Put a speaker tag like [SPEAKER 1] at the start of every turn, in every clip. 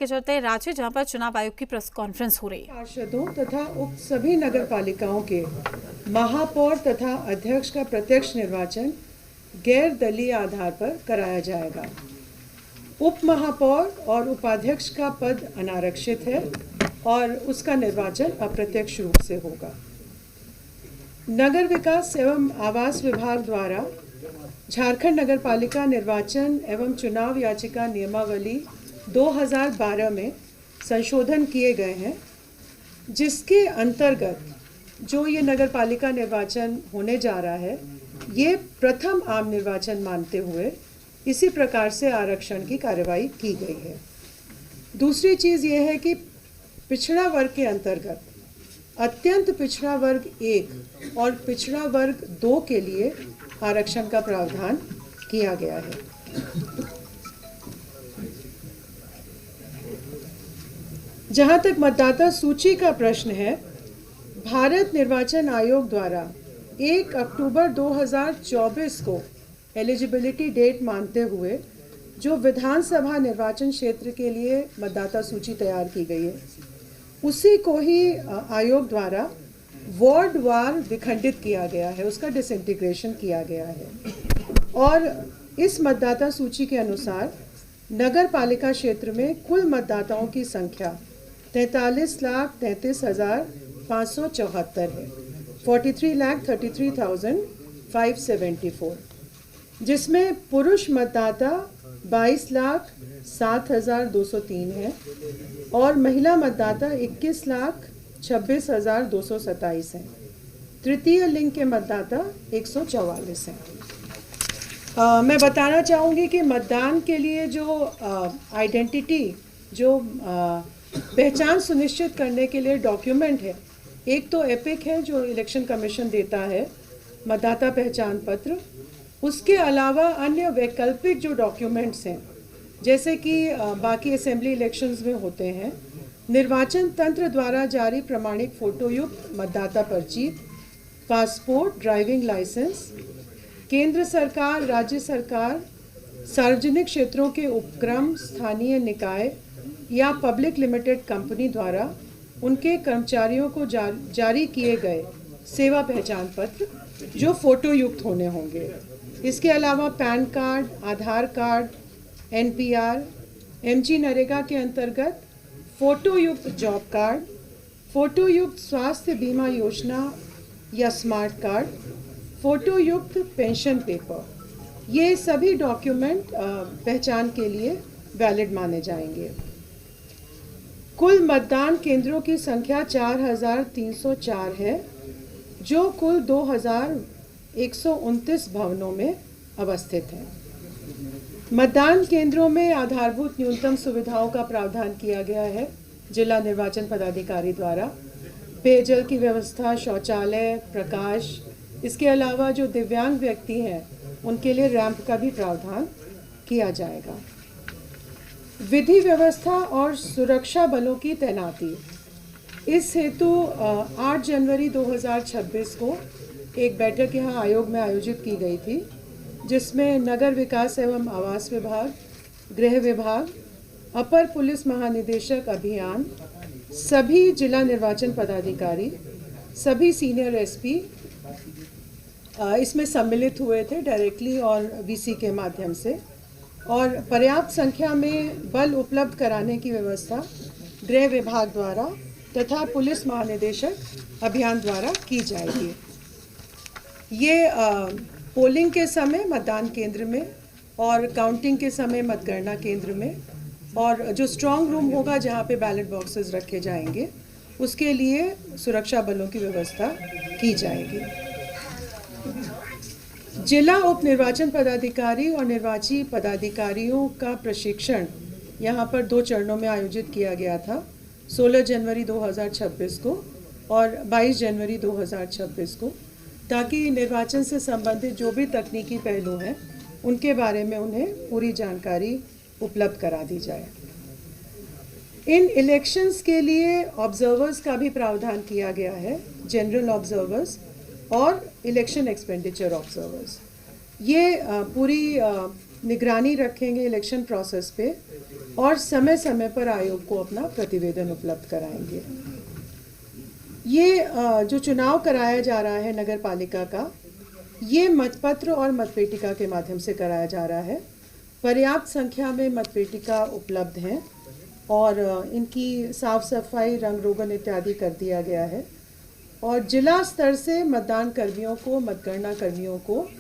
[SPEAKER 1] के चलते रांची जहां पर चुनाव आयोग की प्रेस कॉन्फ्रेंस हो रही है।
[SPEAKER 2] पार्षदों तथा उक्त सभी नगर पालिकाओं के महापौर तथा अध्यक्ष का प्रत्यक्ष निर्वाचन गैर दलीय आधार पर कराया जाएगा। उप महापौर और उपाध्यक्ष का पद अनारक्षित है और उसका निर्वाचन अप्रत्यक्ष रूप से होगा। नगर विकास एवं आवास विभाग द्वारा झारखंड नगर पालिका निर्वाचन एवं चुनाव याचिका नियमावली 2012 में संशोधन किए गए हैं, जिसके अंतर्गत जो ये नगर पालिका निर्वाचन होने जा रहा है, ये प्रथम आम निर्वाचन मानते हुए इसी प्रकार से आरक्षण की कार्रवाई की गई है। दूसरी चीज़ ये है कि पिछड़ा वर्ग के अंतर्गत अत्यंत पिछड़ा वर्ग 1 और पिछड़ा वर्ग 2 के लिए आरक्षण का प्रावधान किया गया है। जहां तक मतदाता सूची का प्रश्न है, भारत निर्वाचन आयोग द्वारा 1 अक्टूबर 2024 को एलिजिबिलिटी डेट मानते हुए जो विधानसभा निर्वाचन क्षेत्र के लिए मतदाता सूची तैयार की गई है, उसी को ही आयोग द्वारा वार्ड वार विखंडित किया गया है, उसका डिसइंटीग्रेशन किया गया है। और इस मतदाता सूची के अनुसार नगर पालिका क्षेत्र में कुल मतदाताओं की संख्या 43,33,574 है, 43,33,574, जिसमें पुरुष मतदाता 22,07,203 है और महिला मतदाता 21,26,227 हैं। तृतीय लिंग के मतदाता 144 हैं। मैं बताना चाहूँगी कि मतदान के लिए जो आइडेंटिटी, जो पहचान सुनिश्चित करने के लिए डॉक्यूमेंट है, एक तो एपिक है जो इलेक्शन कमीशन देता है, मतदाता पहचान पत्र। उसके अलावा अन्य वैकल्पिक जो डॉक्यूमेंट्स हैं, जैसे कि बाकी असेंबली इलेक्शंस में होते हैं, निर्वाचन तंत्र द्वारा जारी प्रमाणिक फोटोयुक्त मतदाता पर्ची, पासपोर्ट, ड्राइविंग लाइसेंस, केंद्र सरकार, राज्य सरकार, सार्वजनिक क्षेत्रों के उपक्रम, स्थानीय निकाय या पब्लिक लिमिटेड कंपनी द्वारा उनके कर्मचारियों को जारी किए गए सेवा पहचान पत्र जो फोटो युक्त होने होंगे। इसके अलावा पैन कार्ड, आधार कार्ड, NPR, MG नरेगा के अंतर्गत फोटो युक्त जॉब कार्ड, फोटो युक्त स्वास्थ्य बीमा योजना या स्मार्ट कार्ड, फोटो युक्त पेंशन पेपर, ये सभी डॉक्यूमेंट पहचान के लिए वैलिड माने जाएंगे। कुल मतदान केंद्रों की संख्या 4,304 है, जो कुल 2,129 भवनों में अवस्थित हैं। मतदान केंद्रों में आधारभूत न्यूनतम सुविधाओं का प्रावधान किया गया है जिला निर्वाचन पदाधिकारी द्वारा। पेयजल की व्यवस्था, शौचालय, प्रकाश, इसके अलावा जो दिव्यांग व्यक्ति हैं उनके लिए रैंप का भी प्रावधान किया जाएगा। विधि व्यवस्था और सुरक्षा बलों की तैनाती, इस हेतु 8 जनवरी 2026 को एक बैठक यहाँ आयोग में आयोजित की गई थी, जिसमें नगर विकास एवं आवास विभाग, गृह विभाग, अपर पुलिस महानिदेशक अभियान, सभी जिला निर्वाचन पदाधिकारी, सभी सीनियर SP इसमें सम्मिलित हुए थे डायरेक्टली और VC के माध्यम से। और पर्याप्त संख्या में बल उपलब्ध कराने की व्यवस्था गृह विभाग द्वारा तथा पुलिस महानिदेशक अभियान द्वारा की जाएगी। ये पोलिंग के समय मतदान केंद्र में और काउंटिंग के समय मतगणना केंद्र में, और जो स्ट्रांग रूम होगा जहाँ पे बैलेट बॉक्सेस रखे जाएंगे, उसके लिए सुरक्षा बलों की व्यवस्था की जाएगी। जिला उप निर्वाचन पदाधिकारी और निर्वाची पदाधिकारियों का प्रशिक्षण यहाँ पर 2 चरणों में आयोजित किया गया था, 16 जनवरी 2026 को और 22 जनवरी 2026 को, ताकि निर्वाचन से संबंधित जो भी तकनीकी पहलू हैं उनके बारे में उन्हें पूरी जानकारी उपलब्ध करा दी जाए। इन इलेक्शंस के लिए ऑब्जर्वर्स का भी प्रावधान किया गया है, जनरल ऑब्जर्वर्स और इलेक्शन एक्सपेंडिचर ऑब्जर्वर्स। ये पूरी निगरानी रखेंगे इलेक्शन प्रोसेस पे और समय समय पर आयोग को अपना प्रतिवेदन उपलब्ध कराएंगे। ये जो चुनाव कराया जा रहा है नगर पालिका का, ये मतपत्र और मतपेटिका के माध्यम से कराया जा रहा है। पर्याप्त संख्या में मतपेटिका उपलब्ध हैं और इनकी साफ सफाई, रंग रोगन इत्यादि कर दिया गया है और जिला स्तर से मतदान कर्मियों को, मतगणना कर्मियों को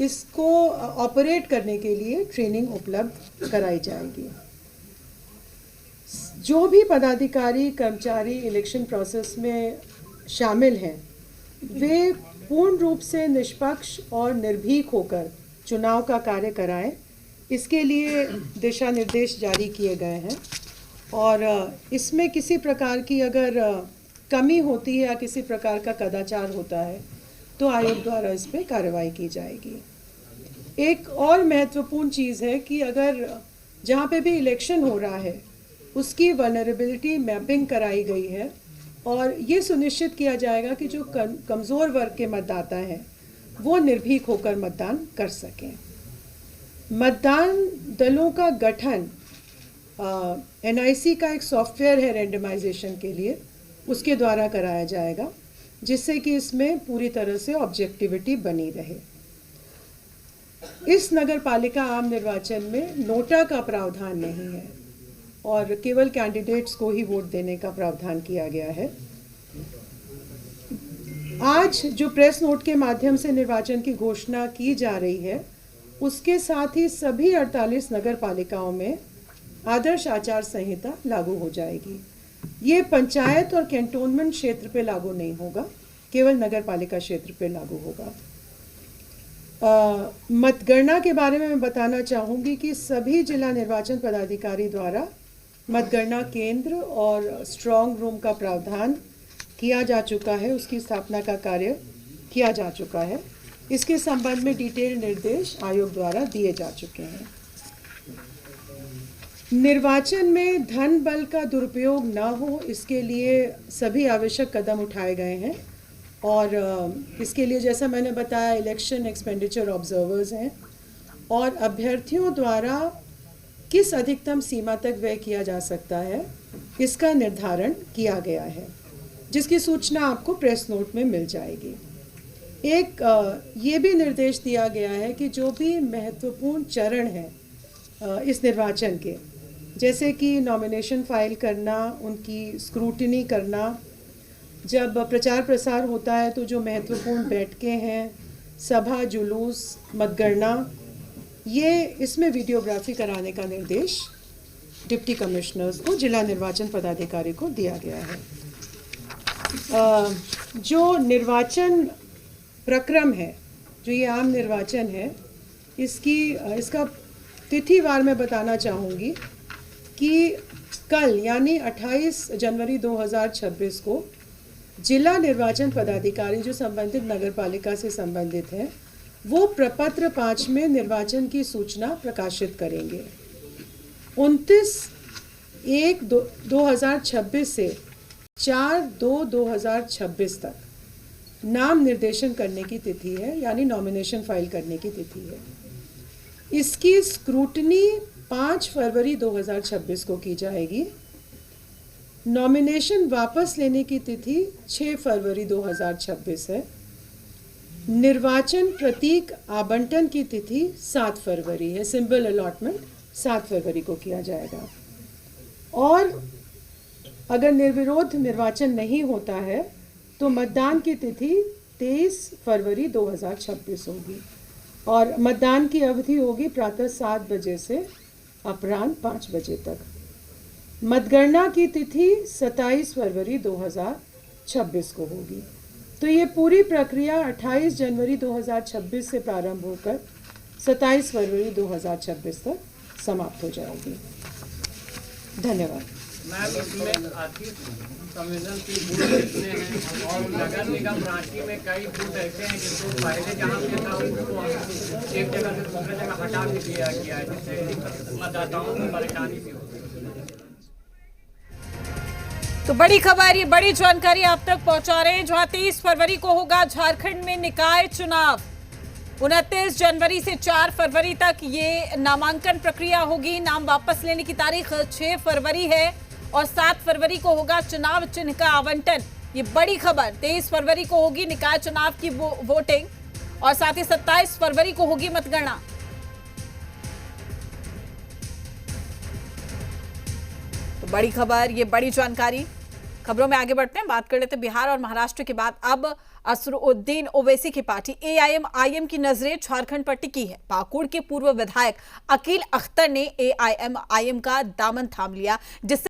[SPEAKER 2] इसको ऑपरेट करने के लिए ट्रेनिंग उपलब्ध कराई जाएगी। जो भी पदाधिकारी, कर्मचारी इलेक्शन प्रोसेस में शामिल हैं, वे पूर्ण रूप से निष्पक्ष और निर्भीक होकर चुनाव का कार्य कराएं। इसके लिए दिशा निर्देश जारी किए गए हैं और इसमें किसी प्रकार की अगर कमी होती है या किसी प्रकार का कदाचार होता है तो आयोग द्वारा इस पर कार्रवाई की जाएगी। एक और महत्वपूर्ण चीज़ है कि अगर जहाँ पे भी इलेक्शन हो रहा है उसकी वल्नरेबिलिटी मैपिंग कराई गई है और ये सुनिश्चित किया जाएगा कि जो कमज़ोर वर्ग के मतदाता हैं वो निर्भीक होकर मतदान कर सकें। मतदान दलों का गठन NIC का एक सॉफ्टवेयर है रेंडमाइजेशन के लिए, उसके द्वारा कराया जाएगा जिससे कि इसमें पूरी तरह से ऑब्जेक्टिविटी बनी रहे। इस नगर पालिका आम निर्वाचन में नोटा का प्रावधान नहीं है और केवल कैंडिडेट्स को ही वोट देने का प्रावधान किया गया है। आज जो प्रेस नोट के माध्यम से निर्वाचन की घोषणा की जा रही है, उसके साथ ही सभी 48 नगर पालिकाओं में आदर्श आचार संहिता लागू हो जाएगी। ये पंचायत और कैंटोनमेंट क्षेत्र पे लागू नहीं होगा, केवल नगर पालिका क्षेत्र पे लागू होगा। मतगणना के बारे में मैं बताना चाहूँगी कि सभी जिला निर्वाचन पदाधिकारी द्वारा मतगणना केंद्र और स्ट्रॉन्ग रूम का प्रावधान किया जा चुका है, उसकी स्थापना का कार्य किया जा चुका है। इसके संबंध में डिटेल निर्देश आयोग द्वारा दिए जा चुके हैं। निर्वाचन में धन बल का दुरुपयोग न हो, इसके लिए सभी आवश्यक कदम उठाए गए हैं और इसके लिए जैसा मैंने बताया इलेक्शन एक्सपेंडिचर ऑब्जर्वर्स हैं और अभ्यर्थियों द्वारा किस अधिकतम सीमा तक व्यय किया जा सकता है इसका निर्धारण किया गया है, जिसकी सूचना आपको प्रेस नोट में मिल जाएगी। एक ये भी निर्देश दिया गया है कि जो भी महत्वपूर्ण चरण हैं इस निर्वाचन के, जैसे कि नॉमिनेशन फाइल करना, उनकी स्क्रूटिनी करना, जब प्रचार प्रसार होता है तो जो महत्वपूर्ण बैठकें हैं, सभा, जुलूस, मतगणना, ये इसमें वीडियोग्राफी कराने का निर्देश डिप्टी कमिश्नर्स को, जिला निर्वाचन पदाधिकारी को दिया गया है। जो निर्वाचन प्रक्रम है, जो ये आम निर्वाचन है, इसका तिथिवार मैं बताना चाहूँगी कि कल यानी 28 जनवरी 2026 को जिला निर्वाचन पदाधिकारी जो संबंधित नगर पालिका से संबंधित हैं, वो प्रपत्र 5 में निर्वाचन की सूचना प्रकाशित करेंगे। 29/1/2026 से 4/2/2026 तक नाम निर्देशन करने की तिथि है, यानी नॉमिनेशन फाइल करने की तिथि है। इसकी स्क्रूटनी 5 फरवरी 2026 को की जाएगी। नॉमिनेशन वापस लेने की तिथि 6 फरवरी 2026 है। निर्वाचन प्रतीक आवंटन की तिथि 7 फरवरी है। सिंबल अलॉटमेंट 7 फरवरी को किया जाएगा और अगर निर्विरोध निर्वाचन नहीं होता है तो मतदान की तिथि 23 फरवरी 2026 होगी और मतदान की अवधि होगी प्रातः 7 बजे से अपराह्न 5 बजे तक। मतगणना की तिथि 27 फरवरी 2026 को होगी। तो ये पूरी प्रक्रिया 28 जनवरी 2026 से प्रारंभ होकर 27 फरवरी 2026 तक समाप्त हो जाएगी। धन्यवाद।
[SPEAKER 3] मैम, इसमें आर्थिक संवेदनशील बूथ कितने हैं और नगर निगम रांची में कई बूथ ऐसे हैं जिनको पहले जहाँ पे था उसको एक जगह से दूसरे जगह हटा भी दिया गया है, जिससे मतदाताओं को परेशानी भी होती है।
[SPEAKER 1] तो बड़ी खबर, ये बड़ी जानकारी आप तक पहुंचा रहे हैं। जहां 23 फरवरी को होगा झारखंड में निकाय चुनाव, 29 जनवरी से 4 फरवरी तक ये नामांकन प्रक्रिया होगी। नाम वापस लेने की तारीख 6 फरवरी है और 7 फरवरी को होगा चुनाव चिन्ह का आवंटन। ये बड़ी खबर। 23 फरवरी को होगी निकाय चुनाव की वोटिंग और साथ ही 27 फरवरी को होगी मतगणना। तो बड़ी खबर, ये बड़ी जानकारी। खबरों में आगे बढ़ते हैं, बात कर लेते हैं बिहार और महाराष्ट्र के बाद अब असरुद्दीन ओवैसी की पार्टी एआईएमआईएम की नजरें झारखंड पर टिकी है। पाकुड़ के पूर्व विधायक अकील अख्तर ने एआईएमआईएम का दामन थाम लिया, जिससे